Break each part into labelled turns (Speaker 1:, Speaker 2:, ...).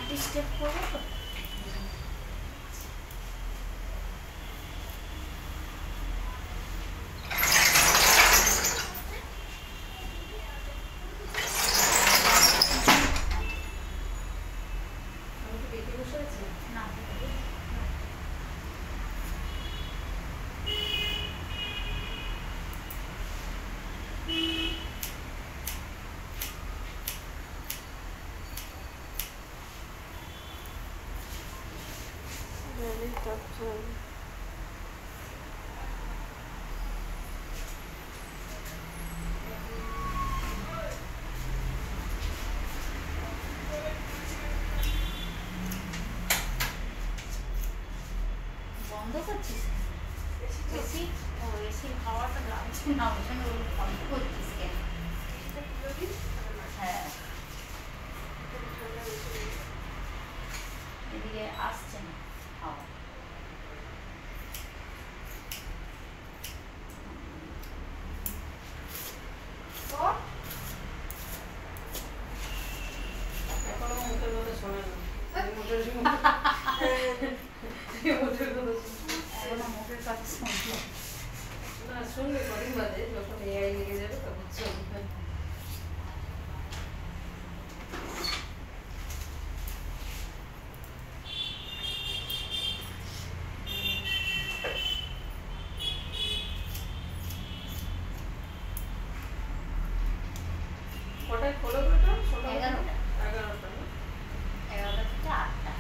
Speaker 1: Disturb করবো তো। বন্ধ করছিস এসি? ও এসির হাওয়াটা লাগছে না, ওই জন্য বন্ধ করছিস কেন? হ্যাঁ, এদিকে আসছে না হাওয়া।
Speaker 2: শুনবে কদিন বাদে যখন এআই লেগে যাবে তখন শুনবে। কটায় খোলো ওটা?
Speaker 1: 11টা।
Speaker 2: 11টা না?
Speaker 1: 11টা থেকে 8টা।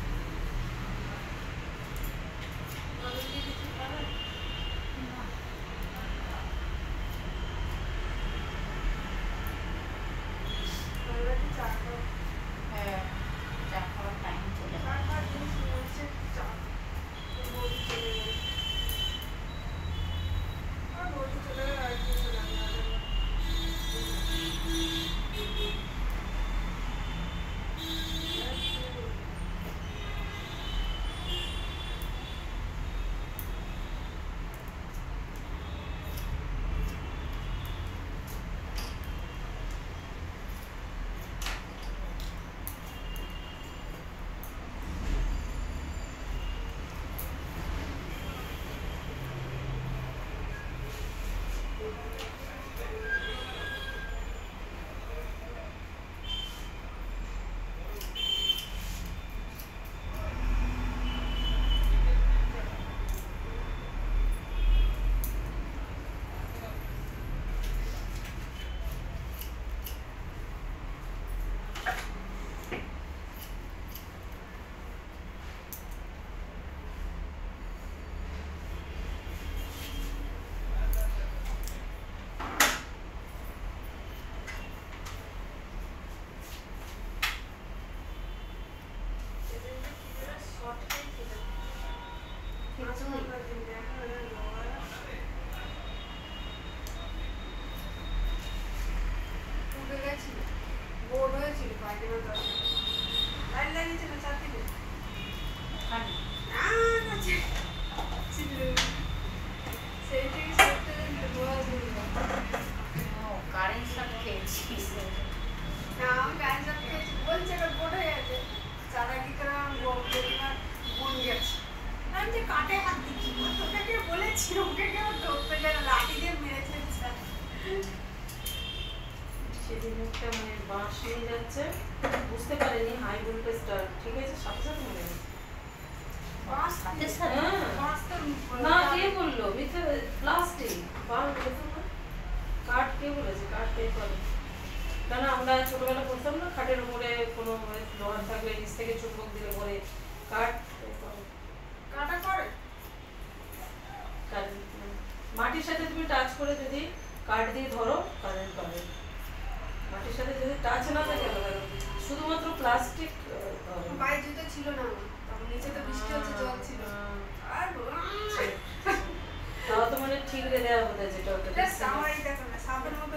Speaker 1: হ্যাঁ, চা খাওয়ার টাইম চলে গেল। কারেন্ট শট খেয়েছিস?
Speaker 3: কাটে হাত দিচ্ছি তোকে বলেছি ওকে কেউ ধরতে গেল লাঠি দিয়ে মেরেছে।
Speaker 2: সেদিন একটা মানে বাঁশ নিয়ে যাচ্ছে, বুঝতে পারেনি হাই ভোল্টেজটা, ঠিক আছে, সাথে সাথে মরে গেছে। না, কে বললো মিথ্যে? প্লাস্টিক কাঠ, কে বলেছে কাঠ কে করে? কেন আমরা ছোটবেলা পড়তাম না, খাটের উপরে কোনো লোহার থাকলে নিচ থেকে চুম্বক দিলে পরে কাঠ
Speaker 3: কাটা করে।
Speaker 2: মাটির সাথে তুমি টাচ করে যদি কাঠ দিয়ে ধরো কারেন্ট পাবে। মাটির সাথে যদি টাচ না থাকে শুধুমাত্র প্লাস্টিক।
Speaker 3: পায়ে জুতো ছিল না, তখন নিচে তো বৃষ্টি হচ্ছে, জল ছিল। আর
Speaker 2: তাও তো মানে ঠিক রে দেওয়া হতো যেটা ওটা।
Speaker 3: আমার এই দেখো না সাপের মতো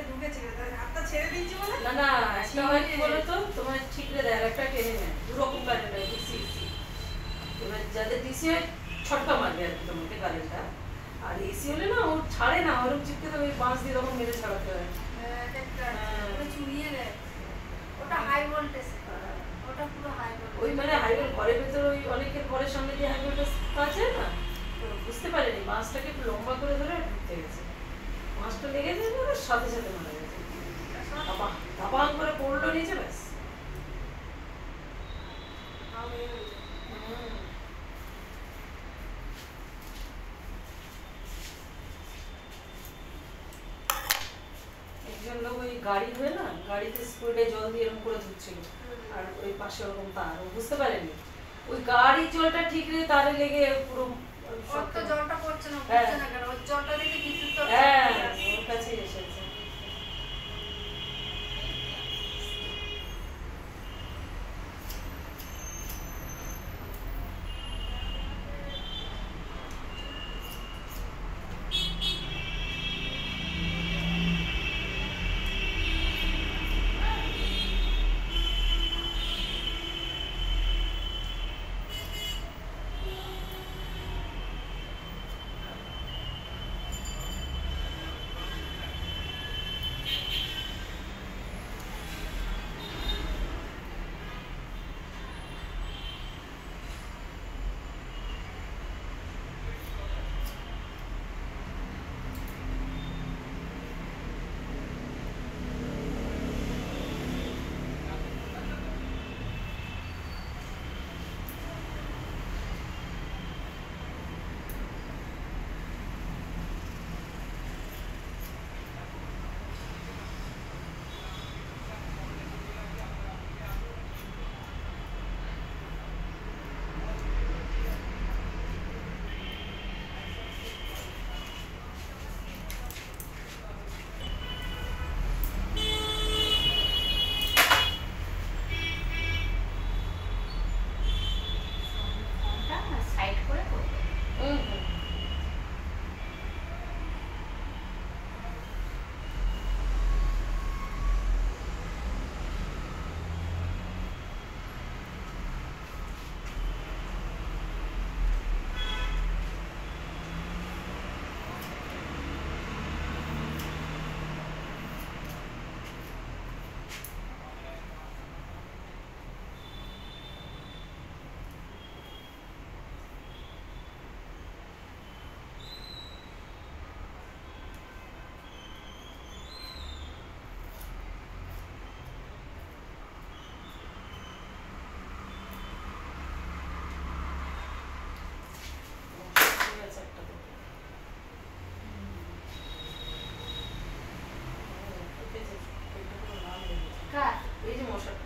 Speaker 3: ঢুকেছে না, হাতটা ছেড়ে দিয়েছি বলে
Speaker 2: না না, একটা হয় কি বলো তো, তোমার ঠিক রে দেয়, একটা টেনে নেয়, দুরকম কারেন্ট হয়, ডিসি। এবার যাদের ডিসি হয় ছটকা মারবে আর কি তোমাকে কারেন্টটা, আর এসি হলে না ও ছাড়ে না, ওরকম চিপকে তো ওই বাঁশ দিয়ে তখন মেরে ছাড়াতে হয়।
Speaker 3: চুড়িয়ে দেয়, ওটা হাই ভোল্টেজ, ওটা পুরো হাই ভোল্টেজ।
Speaker 2: ওই ঘরের ভেতর ওই অনেকের ঘরের সামনে দিয়ে হাইওয়েটা আছে না, তো বুঝতে পারেনি মাছটাকে একটু লম্বা করে ধরে ঢুকতে গেছে, মাছটা লেগে যায় না, সাথে সাথে মারা গেছে, দাবাং করে পড়লো নিচে, ব্যাস। একজন লোক ওই গাড়ি হয়ে না, গাড়িতে স্পিডে জল দিয়ে এরকম করে ধুচ্ছিল, আর ওই পাশে ওরকম তার, ও বুঝতে পারেনি ওই গাড়ি জলটা ঠিক রে তারে লেগে পুরো
Speaker 3: ওর তো জলটা পড়ছে না,
Speaker 2: হ্যাঁ।
Speaker 3: পড়ছে না কেন? ওর জলটা দিতে বিদ্যুৎ তো
Speaker 2: হ্যাঁ ওর কাছে এসেছে।
Speaker 1: সাইড করে করবে। কার?
Speaker 2: এই যে মশাটা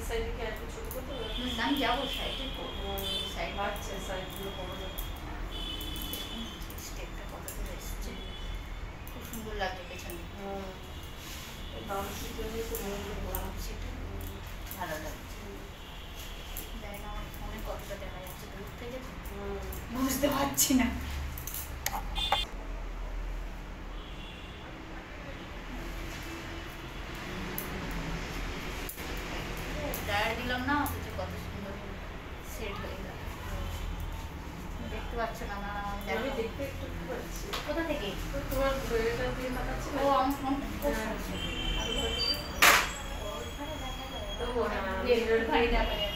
Speaker 2: সাইডে কি একটু ছোট করতে হবে?
Speaker 1: আমি যাবো সাইডে করবো, সাইড
Speaker 2: আচ্ছা সাইডগুলো কমে যাবে।
Speaker 1: স্টেপটা কত করে এসছে, খুব সুন্দর লাগছে পেছনে।
Speaker 2: দাম সিজনে তো
Speaker 1: সেটা ভালো লাগছে। জানি না আমার ফোনে কতটা দেখা যাচ্ছে, দূর থেকে তো বুঝতে পারছি না। টায়ার দিলাম না, অথচ কত সুন্দর সেট হয়ে গেল। দেখতে পাচ্ছ না? না
Speaker 2: আমি দেখতে একটু পাচ্ছি।
Speaker 1: কোথা থেকে?
Speaker 2: তোমার এটা দিয়ে দেখাচ্ছি
Speaker 1: ও আমার ফোন
Speaker 2: তো
Speaker 1: ভারী দেখা যায়।